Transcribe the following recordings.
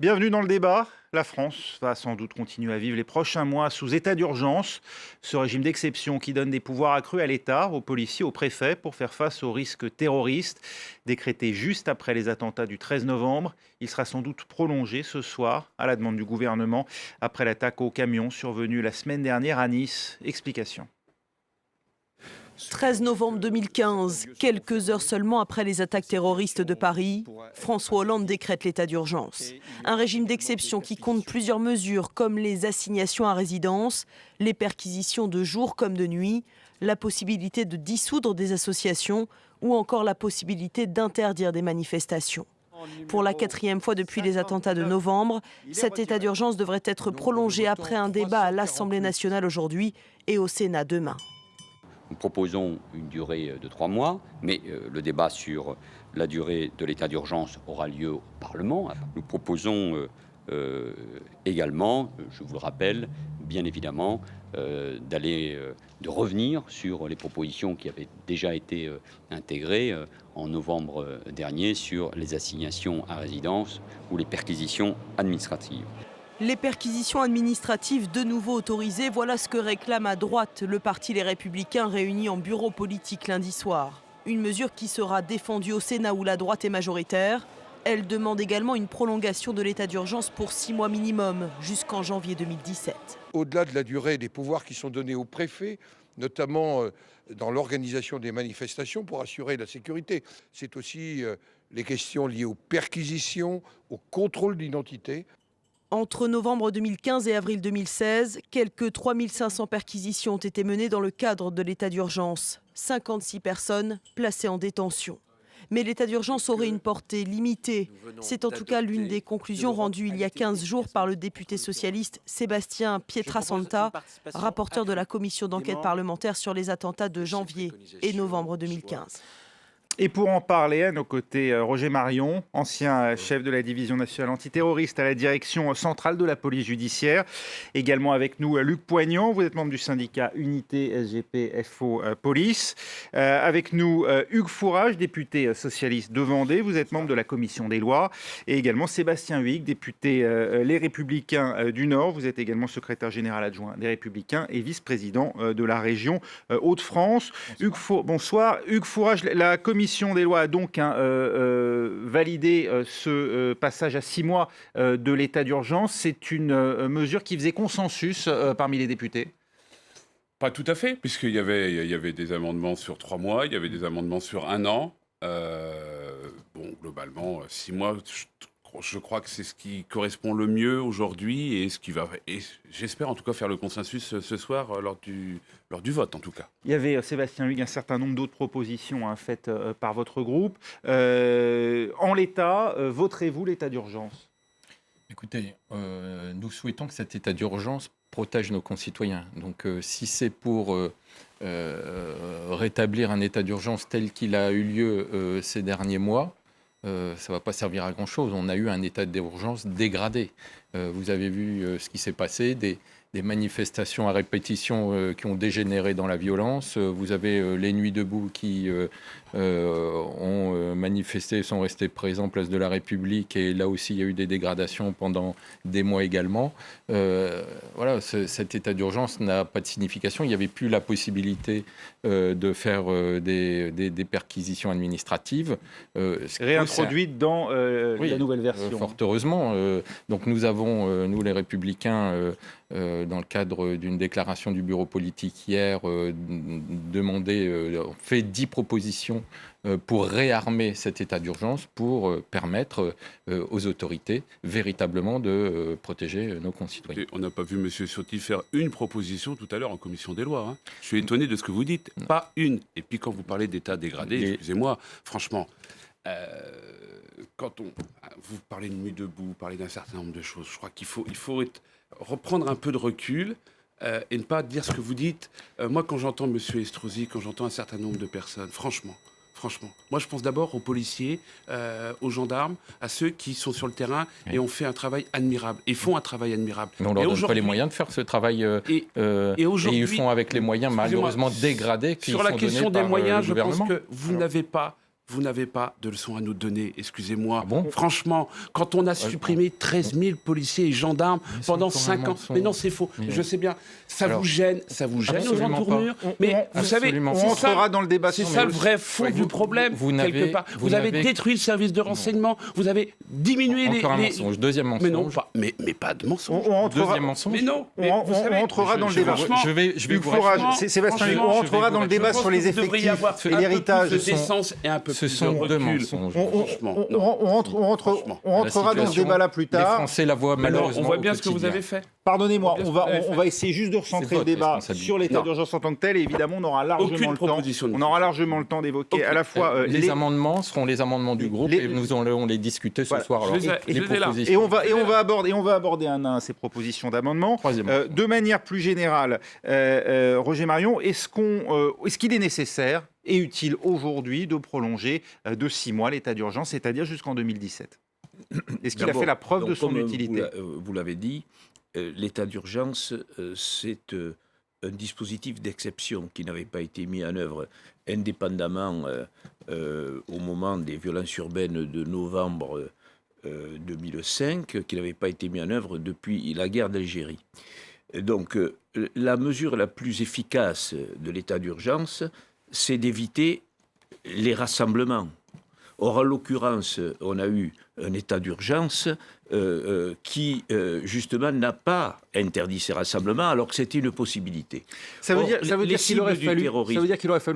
Bienvenue dans le débat. La France va sans doute continuer à vivre les prochains mois sous état d'urgence. Ce régime d'exception qui donne des pouvoirs accrus à l'État, aux policiers, aux préfets pour faire face aux risques terroristes. Décrété juste après les attentats du 13 novembre, il sera sans doute prolongé ce soir à la demande du gouvernement après l'attaque au camion survenue la semaine dernière à Nice. Explication. 13 novembre 2015, quelques heures seulement après les attaques terroristes de Paris, François Hollande décrète l'état d'urgence. Un régime d'exception qui compte plusieurs mesures comme les assignations à résidence, les perquisitions de jour comme de nuit, la possibilité de dissoudre des associations ou encore la possibilité d'interdire des manifestations. Pour la 4e fois depuis les attentats de novembre, cet état d'urgence devrait être prolongé après un débat à l'Assemblée nationale aujourd'hui et au Sénat demain. Nous proposons une durée de 3 mois, mais le débat sur la durée de l'état d'urgence aura lieu au Parlement. Nous proposons également, je vous le rappelle, bien évidemment, de revenir sur les propositions qui avaient déjà été intégrées en novembre dernier sur les assignations à résidence ou les perquisitions administratives. Les perquisitions administratives de nouveau autorisées, voilà ce que réclame à droite le parti Les Républicains réuni en bureau politique lundi soir. Une mesure qui sera défendue au Sénat où la droite est majoritaire. Elle demande également une prolongation de l'état d'urgence pour 6 mois minimum, jusqu'en janvier 2017. Au-delà de la durée des pouvoirs qui sont donnés aux préfets, notamment dans l'organisation des manifestations pour assurer la sécurité, c'est aussi les questions liées aux perquisitions, au contrôle d'identité. Entre novembre 2015 et avril 2016, quelques 3500 perquisitions ont été menées dans le cadre de l'état d'urgence. 56 personnes placées en détention. Mais l'état d'urgence aurait une portée limitée. C'est en tout cas l'une des conclusions rendues il y a 15 jours par le député socialiste Sébastien Pietrasanta, rapporteur de la commission d'enquête parlementaire sur les attentats de janvier et novembre 2015. Et pour en parler, à nos côtés, Roger Marion, ancien chef de la division nationale antiterroriste à la direction centrale de la police judiciaire. Également avec nous, Luc Poignant, vous êtes membre du syndicat Unité SGP FO Police. Avec nous, Hugues Fourage, député socialiste de Vendée, vous êtes membre de la commission des lois. Et également Sébastien Huyghe, député Les Républicains du Nord. Vous êtes également secrétaire général adjoint des Républicains et vice-président de la région Hauts-de-France. Bonsoir. Hugues Fourage, la commission des lois a donc validé ce passage à 6 mois de l'état d'urgence. C'est une mesure qui faisait consensus parmi les députés. Pas tout à fait, puisqu'il y avait des amendements sur 3 mois, il y avait des amendements sur 1 an. Globalement, 6 mois, je crois que c'est ce qui correspond le mieux aujourd'hui et ce qui va, et j'espère en tout cas faire le consensus ce soir lors du vote en tout cas. Il y avait, Sébastien Huyghe, un certain nombre d'autres propositions faites par votre groupe. En l'état, voterez-vous l'état d'urgence ? Écoutez, nous souhaitons que cet état d'urgence protège nos concitoyens. Donc si c'est pour rétablir un état d'urgence tel qu'il a eu lieu ces derniers mois, ça ne va pas servir à grand-chose. On a eu un état d'urgence dégradé. Vous avez vu ce qui s'est passé, des manifestations à répétition qui ont dégénéré dans la violence. Vous avez les Nuits debout qui ont manifesté, sont restés présents place de la République. Et là aussi, il y a eu des dégradations pendant des mois également. Voilà, cet état d'urgence n'a pas de signification. Il n'y avait plus la possibilité de faire des perquisitions administratives. Réintroduites dans la nouvelle version. Fort heureusement. Donc nous avons, nous les Républicains, dans le cadre d'une déclaration du bureau politique hier, fait 10 propositions pour réarmer cet état d'urgence, pour permettre aux autorités véritablement de protéger nos concitoyens. Et on n'a pas vu M. Ciotti faire une proposition tout à l'heure en commission des lois. Je suis étonné de ce que vous dites. Pas une. Et puis quand vous parlez d'état dégradé, excusez-moi, franchement, quand vous parlez de Nuit debout, vous parlez d'un certain nombre de choses, je crois qu'il faut reprendre un peu de recul et ne pas dire ce que vous dites. Moi, quand j'entends M. Estrosi, quand j'entends un certain nombre de personnes, franchement, moi je pense d'abord aux policiers, aux gendarmes, à ceux qui sont sur le terrain et ont fait un travail admirable, et font un travail admirable. Mais on ne leur donne pas les moyens de faire ce travail, et ils le font avec les moyens malheureusement dégradés qui sur la sont question donnés des par moyens, le je pense gouvernement. que vous n'avez pas vous n'avez pas de leçons à nous donner, excusez-moi. Ah bon Franchement, quand on a supprimé 13 000 policiers et gendarmes pendant 5 ans... Mais non, c'est faux, je sais bien. Ça vous gêne aux entournures. Mais vous savez, on rentrera dans le débat. C'est ça le vrai fond du problème, quelque part. Vous avez détruit le service de renseignement, vous avez diminué les... Encore un mensonge, deuxième mensonge. Mais non, mais pas de mensonge. Deuxième mensonge. Mais non, on rentrera dans le débat. Je vais vous Sébastien, on rentrera dans le débat sur les effectifs et l'héritage. Ce sont deux mensonges. On rentrera dans ce débat-là plus tard. Les Français la voient malheureusement. On voit bien ce que vous avez fait. Pardonnez-moi, on va essayer juste de recentrer le débat sur l'état d'urgence en tant que tel. Et évidemment, on aura largement le temps d'évoquer à la fois les amendements seront les amendements du groupe et nous allons les discuter ce soir. Alors, les propositions. Et on va aborder un à un ces propositions d'amendements. De manière plus générale, Roger Marion, est-ce qu'il est nécessaire et utile aujourd'hui de prolonger de 6 mois l'état d'urgence, c'est-à-dire jusqu'en 2017 ? Est-ce qu'il a fait la preuve de son utilité ? Vous l'avez dit, l'état d'urgence, c'est un dispositif d'exception qui n'avait pas été mis en œuvre indépendamment au moment des violences urbaines de novembre 2005, qui n'avait pas été mis en œuvre depuis la guerre d'Algérie. Donc, la mesure la plus efficace de l'état d'urgence, c'est d'éviter les rassemblements. Or, en l'occurrence, on a eu un état d'urgence qui, justement, n'a pas interdit ces rassemblements, alors que c'était une possibilité. Ça veut dire qu'il aurait fallu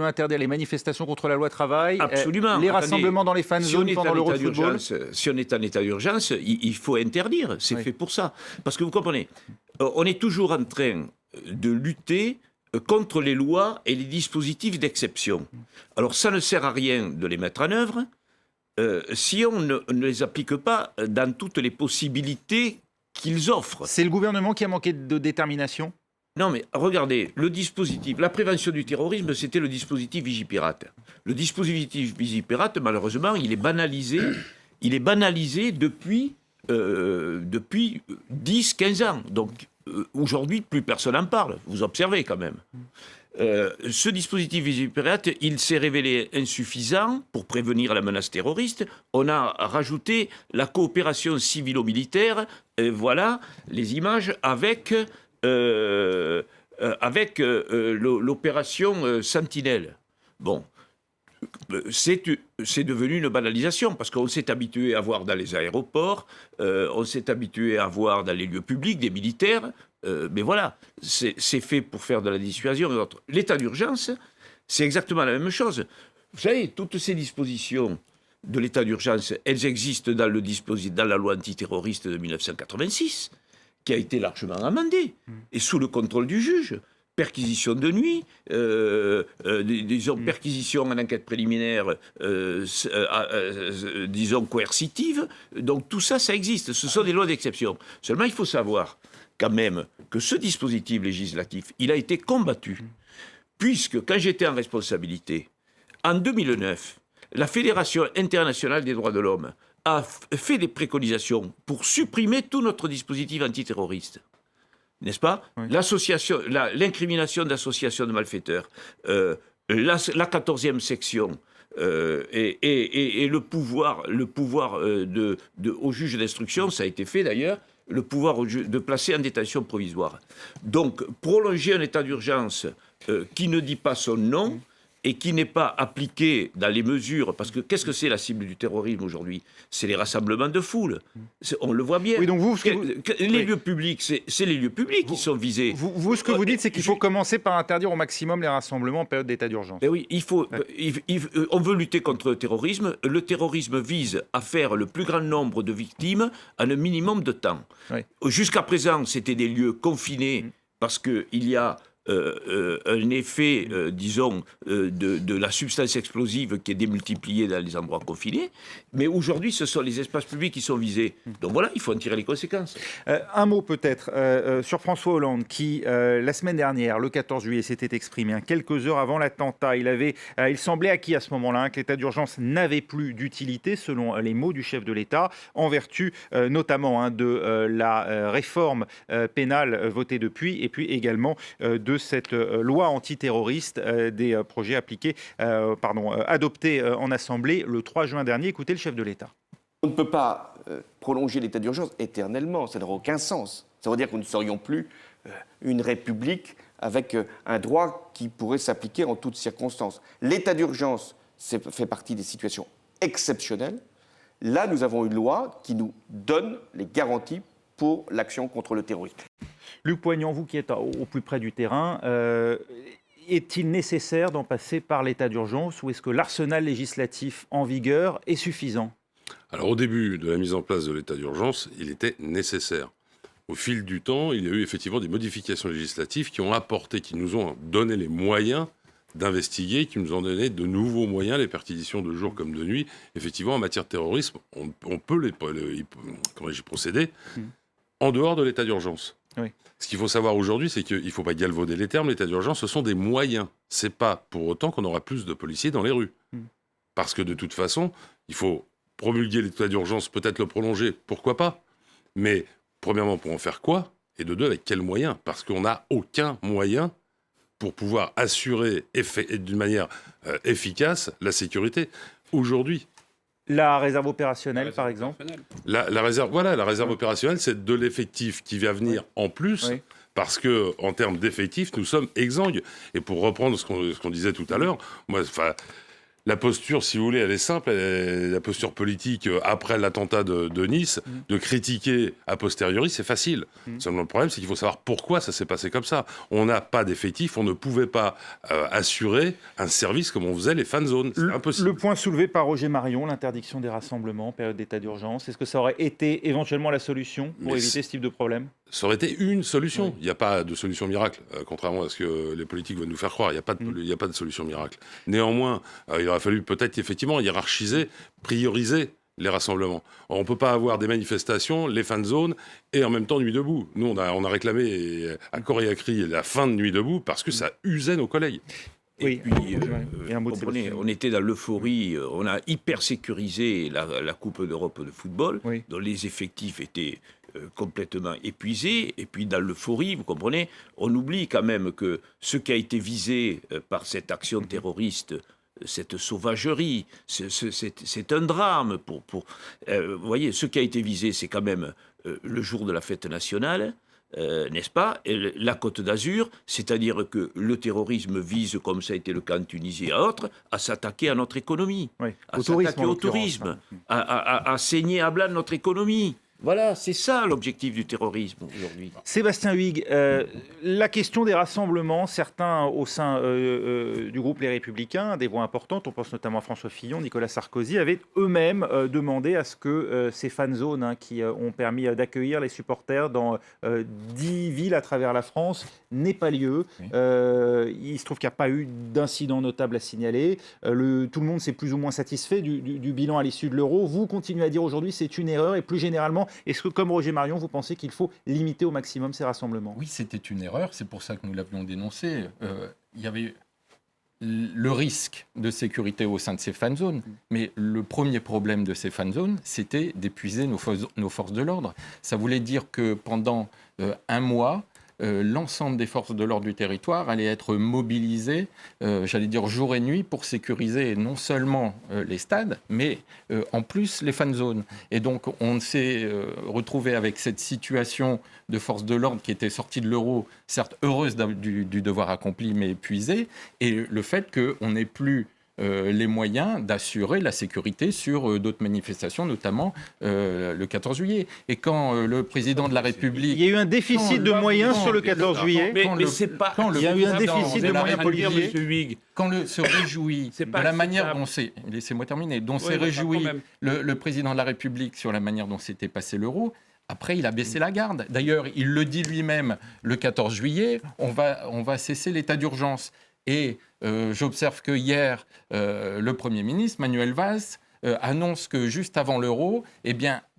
interdire les manifestations contre la loi travail, absolument. Les rassemblements dans les fan zones pendant l'Euro de football. Si on est en état d'urgence, il faut interdire. C'est fait pour ça. Parce que vous comprenez, on est toujours en train de lutter contre les lois et les dispositifs d'exception. Alors, ça ne sert à rien de les mettre en œuvre si on ne les applique pas dans toutes les possibilités qu'ils offrent. C'est le gouvernement qui a manqué de détermination ? Non, mais regardez, le dispositif, la prévention du terrorisme, c'était le dispositif Vigipirate. Le dispositif Vigipirate, malheureusement, il est banalisé depuis 10-15 ans. Donc, aujourd'hui, plus personne n'en parle. Vous observez quand même. Ce dispositif Vigipirate, il s'est révélé insuffisant pour prévenir la menace terroriste. On a rajouté la coopération civilo-militaire, voilà les images avec l'opération Sentinelle. Bon, c'est devenu une banalisation parce qu'on s'est habitué à voir dans les aéroports, on s'est habitué à voir dans les lieux publics des militaires. Mais voilà, c'est fait pour faire de la dissuasion et autres. L'état d'urgence, c'est exactement la même chose. Vous savez, toutes ces dispositions de l'état d'urgence, elles existent dans la loi antiterroriste de 1986, qui a été largement amendée, et sous le contrôle du juge. Perquisition de nuit, disons perquisition en enquête préliminaire, disons coercitive. Donc tout ça, ça existe. Ce sont des lois d'exception. Seulement, il faut savoir quand même que ce dispositif législatif, il a été combattu. Puisque quand j'étais en responsabilité, en 2009, la Fédération internationale des droits de l'homme a fait des préconisations pour supprimer tout notre dispositif antiterroriste. N'est-ce pas ? Oui. L'incrimination d'associations de malfaiteurs, la 14e section et le pouvoir au juge d'instruction, ça a été fait d'ailleurs, le pouvoir de placer en détention provisoire. Donc, prolonger un état d'urgence qui ne dit pas son nom et qui n'est pas appliqué dans les mesures, parce que qu'est-ce que c'est la cible du terrorisme aujourd'hui ? C'est les rassemblements de foule. On le voit bien. Oui, donc les lieux publics, c'est les lieux publics qui sont visés. Vous, ce que vous dites, c'est qu'il faut commencer par interdire au maximum les rassemblements en période d'état d'urgence. Ben oui, on veut lutter contre le terrorisme. Le terrorisme vise à faire le plus grand nombre de victimes en un minimum de temps. Oui. Jusqu'à présent, c'était des lieux confinés parce qu'il y a un effet, disons, de la substance explosive qui est démultipliée dans les endroits confinés. Mais aujourd'hui, ce sont les espaces publics qui sont visés. Donc voilà, il faut en tirer les conséquences. Un mot peut-être sur François Hollande qui, la semaine dernière, le 14 juillet, s'était exprimé quelques heures avant l'attentat. Il semblait acquis à ce moment-là que l'état d'urgence n'avait plus d'utilité, selon les mots du chef de l'État, en vertu notamment de la réforme pénale votée depuis, et puis également de de cette loi antiterroriste, des projets adoptés en Assemblée le 3 juin dernier. Écoutez le chef de l'État. On ne peut pas prolonger l'état d'urgence éternellement, ça n'aurait aucun sens. Ça veut dire que nous ne serions plus une république avec un droit qui pourrait s'appliquer en toutes circonstances. L'état d'urgence fait partie des situations exceptionnelles. Là, nous avons une loi qui nous donne les garanties pour l'action contre le terrorisme. Luc Poignant, vous qui êtes au plus près du terrain, est-il nécessaire d'en passer par l'état d'urgence ou est-ce que l'arsenal législatif en vigueur est suffisant ? Alors au début de la mise en place de l'état d'urgence, il était nécessaire. Au fil du temps, il y a eu effectivement des modifications législatives qui nous ont donné les moyens d'investiguer, qui nous ont donné de nouveaux moyens, les perquisitions de jour comme de nuit. Effectivement, en matière de terrorisme, on peut y procéder en dehors de l'état d'urgence. Oui. Ce qu'il faut savoir aujourd'hui, c'est qu'il ne faut pas galvauder les termes. L'état d'urgence, ce sont des moyens. Ce n'est pas pour autant qu'on aura plus de policiers dans les rues. Parce que de toute façon, il faut promulguer l'état d'urgence, peut-être le prolonger, pourquoi pas. Mais premièrement, pour en faire quoi ? Et de deux, avec quels moyens ? Parce qu'on n'a aucun moyen pour pouvoir assurer d'une manière efficace la sécurité. Aujourd'hui, la réserve opérationnelle, par exemple. La réserve opérationnelle, c'est de l'effectif qui va venir en plus, parce que en termes d'effectifs, nous sommes exsangues. Et pour reprendre ce qu'on disait tout à l'heure, la posture, si vous voulez, elle est simple. La posture politique, après l'attentat de Nice, de critiquer a posteriori, c'est facile. Seulement, le problème, c'est qu'il faut savoir pourquoi ça s'est passé comme ça. On n'a pas d'effectifs, on ne pouvait pas assurer un service comme on faisait les fan zones. C'est impossible. Le point soulevé par Roger Marion, l'interdiction des rassemblements en période d'état d'urgence, est-ce que ça aurait été éventuellement la solution pour éviter ce type de problème ? Ça aurait été une solution. Il n'y a pas de solution miracle, contrairement à ce que les politiques veulent nous faire croire. Il n'y a pas de solution miracle. Néanmoins, il aurait fallu peut-être effectivement hiérarchiser, prioriser les rassemblements. On ne peut pas avoir des manifestations, les fan zones, et en même temps Nuit debout. Nous, on a réclamé à corps et à cri la fin de Nuit debout parce que ça usait nos collègues. Et puis, comprenez, on était dans l'euphorie, on a hyper sécurisé la Coupe d'Europe de football, dont les effectifs étaient complètement épuisés. Et puis dans l'euphorie, vous comprenez, on oublie quand même que ce qui a été visé par cette action terroriste, cette sauvagerie, c'est un drame. Vous voyez, ce qui a été visé, c'est quand même le jour de la fête nationale. N'est-ce pas, la Côte d'Azur, c'est-à-dire que le terrorisme vise, comme ça a été le cas en Tunisie et à autres, à s'attaquer à notre économie, à s'attaquer au tourisme, à saigner à blanc notre économie. Voilà, c'est ça l'objectif du terrorisme aujourd'hui. Sébastien Huyghe, la question des rassemblements, certains au sein du groupe Les Républicains, des voix importantes, on pense notamment à François Fillon, Nicolas Sarkozy, avaient eux-mêmes demandé à ce que ces fan zones qui ont permis d'accueillir les supporters dans 10 villes à travers la France n'aient pas lieu. Il se trouve qu'il n'y a pas eu d'incident notable à signaler. Tout le monde s'est plus ou moins satisfait du bilan à l'issue de l'Euro. Vous continuez à dire aujourd'hui c'est une erreur et plus généralement, est-ce que, comme Roger Marion, vous pensez qu'il faut limiter au maximum ces rassemblements ? Oui, c'était une erreur. C'est pour ça que nous l'avions dénoncé. Il y avait le risque de sécurité au sein de ces fan zones. Mais le premier problème de ces fan zones, c'était d'épuiser nos forces de l'ordre. Ça voulait dire que pendant un mois, l'ensemble des forces de l'ordre du territoire allaient être mobilisées, j'allais dire jour et nuit, pour sécuriser non seulement les stades, mais en plus les fan zones. Et donc on s'est retrouvé avec cette situation de forces de l'ordre qui était sortie de l'Euro, certes heureuse du devoir accompli, mais épuisée, et le fait qu'on n'ait plus les moyens d'assurer la sécurité sur d'autres manifestations, notamment le 14 juillet. Et quand le président de la République... Il y a eu un déficit de moyens sur le 14 juillet. Mais c'est pas... Il y a eu un déficit de moyens policiers. Quand se réjouit de la manière dont c'est... Laissez-moi terminer. Dont s'est réjoui le président de la République sur la manière dont s'était passé l'Euro, après, il a baissé la garde. D'ailleurs, il le dit lui-même, le 14 juillet, on va cesser l'état d'urgence. Et j'observe que hier, le Premier ministre, Manuel Valls, annonce que juste avant l'Euro,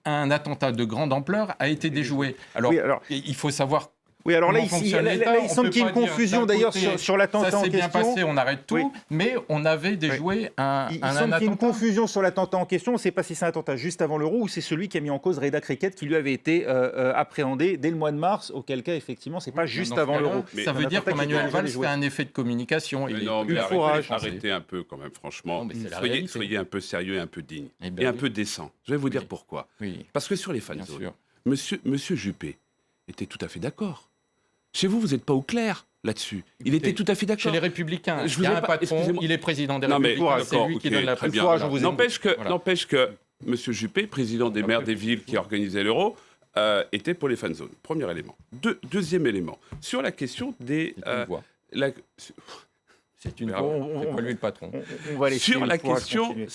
un attentat de grande ampleur a été déjoué. Alors, il faut savoir Oui, alors là, comment fonctionne là, l'État. il semble qu'il y ait une confusion d'ailleurs sur l'attentat ça en s'est bien question. passé, on arrête tout, Oui. mais on avait déjoué un Il semble qu'il y ait attentat. une confusion sur l'attentat en question. On ne sait pas si c'est un attentat juste avant l'Euro ou c'est celui qui a mis en cause Reda Cricket qui lui avait été appréhendé dès le mois de mars, auquel cas, effectivement, c'est pas juste Dans ce avant cas-là, l'Euro. Ça veut dire qu'Emmanuel Valls fait joué. un effet de communication. Mais Il non, est mais courage. arrêtez un peu quand même, franchement. Non, mais c'est la Soyez, réalité. soyez un peu sérieux et un peu digne. Eh ben et un oui. peu décent. Je vais vous dire Oui. pourquoi. Oui, Parce que sur les fan bien zones, sûr. Monsieur Juppé était tout à fait d'accord. Chez vous, vous n'êtes pas au clair là-dessus. Il Écoutez, était tout à fait Chez d'accord. les Républicains, Je il vous y ai a un pas- patron, excusez-moi. il est président des Non, mais Républicains, c'est d'accord, lui qui ok, donne la très bien. Courage, on vous aime. Voilà. N'empêche que Monsieur Juppé, président des maires des villes qui organisait l'euro, était pour les fan zones. Premier élément. Deuxième élément. Sur la question des... C'est une voix. la- C'est une Mais voix. on- C'est pas lui le patron. On va laisser sur la Courage question, continuer.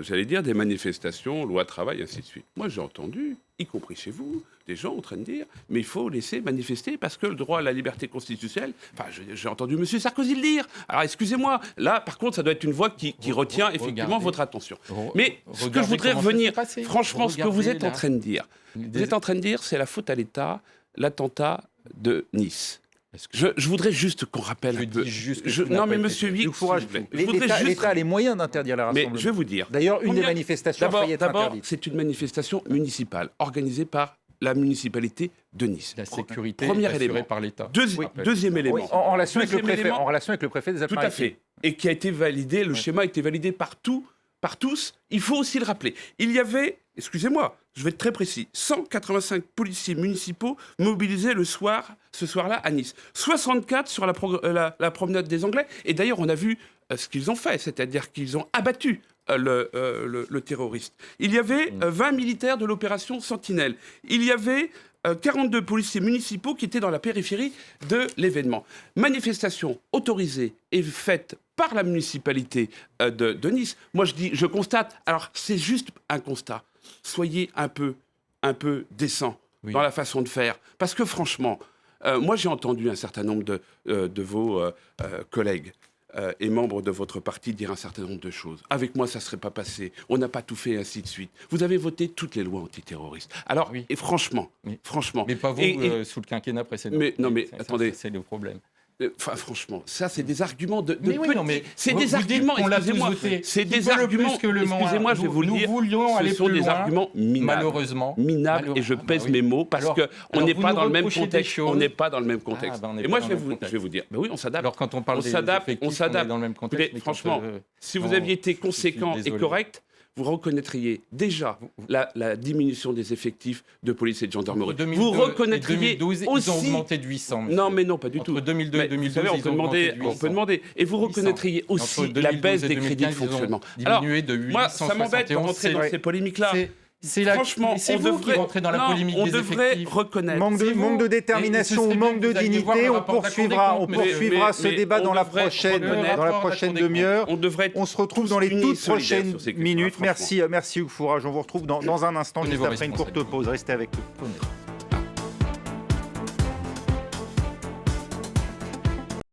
j'allais dire, des manifestations, loi travail, ainsi de suite. Moi, j'ai entendu, y compris chez vous, des gens en train de dire mais il faut laisser manifester parce que le droit à la liberté constitutionnelle. Enfin, j'ai entendu M. Sarkozy le dire. Alors, excusez-moi, là, par contre, ça doit être une voix qui retient effectivement Regardez. votre attention. Re- Mais ce que regardez je voudrais comment ça revenir, s'est passé. franchement, ce que vous êtes Regardez, en là. train de dire, vous êtes en train de dire, c'est la faute à l'État, l'attentat de Nice. Est-ce que- Je voudrais juste qu'on rappelle Je un peu. dis juste que ça n'a Non, pas mais été Monsieur fait. Huyghe, Luc Courage, s'il vous plaît, je voudrais l'État juste- l'État a les moyens d'interdire les Mais rassemblements. je vais vous dire. D'ailleurs, une des Combien- manifestations a failli être D'abord, interdite. c'est une manifestation municipale organisée par la municipalité de Nice. La sécurité Premier assurée élément. par l'État. Deuxième élément. Oui, en relation avec le Deuxième préfet. élément. En relation avec le préfet des Tout à Alpes-Maritimes. fait. Et qui a été validé, le schéma a été validé par tous. Il faut aussi le rappeler. Il y avait, excusez-moi, je vais être très précis, 185 policiers municipaux mobilisés ce soir-là à Nice. 64 sur la promenade des Anglais. Et d'ailleurs, on a vu ce qu'ils ont fait, c'est-à-dire qu'ils ont abattu le terroriste. Il y avait 20 militaires de l'opération Sentinelle. Il y avait 42 policiers municipaux qui étaient dans la périphérie de l'événement. Manifestation autorisée et faite par la municipalité de Nice. Moi, je constate. Alors, c'est juste un constat. Soyez un peu décent dans la façon de faire. Parce que franchement, moi, j'ai entendu un certain nombre de vos collègues et membres de votre parti dire un certain nombre de choses. Avec moi, ça ne serait pas passé. On n'a pas tout fait, ainsi de suite. Vous avez voté toutes les lois antiterroristes. Alors, Oui. et franchement, Mais pas vous sous le quinquennat précédent. Mais non, mais Ça, attendez. c'est le problème. Enfin, franchement, ça, c'est des arguments de Mais oui, petits- non, mais c'est vous des dites arguments, qu'on l'a tous excusez-moi, voté. c'est Qui des peut le plus arguments, que le moins. excusez-moi, je vais vous le Nous dire, voulions aller ce sont plus des loin, arguments minables. malheureusement. Minables, et je pèse mes mots, parce Alors- qu'on alors n'est vous pas nous dans le même reprochez des contexte. On choses. n'est pas dans le même contexte. Ah, ben, on n'est Et moi, pas je dans vais le même contexte. vous dire, ben oui, on s'adapte. Alors quand on parle On des s'adapte, effectifs, on s'adapte. est dans le même contexte. Écoutez, mais franchement, quand, si vous non, aviez été je suis conséquent et désolé. correct, vous reconnaîtriez déjà la diminution des effectifs de police et de gendarmerie. Entre 2002 Vous reconnaîtriez et 2012, ils aussi... ont augmenté de 800. monsieur. Non, mais non, pas du tout. Entre 2002 Mais et 2012, vous savez, ils ont augmenté de 800. on peut demander. Et vous 800. reconnaîtriez aussi Entre la 2012 baisse et des crédits de 2015, ils ont fonctionnement. Alors, diminué de 871. moi, ça m'embête de rentrer dans ces polémiques-là. Franchement, c'est vous qui rentrez dans la polémique on des devrait effectifs. reconnaître. Manque C'est vous. de détermination Et ou ce manque de serait bien que vous alliez voir dignité, le on rapport de la Cour des poursuivra comptes, ce mais débat on dans la devrait prochaine reconnaître. demi-heure. On devrait être On se retrouve dans les unis, toutes solidaires prochaines sur ces questions-là, minutes. franchement. Merci Hugues Fourage. On vous retrouve dans un instant, Prenez juste vos après une courte responsabilités. pause. Restez avec nous.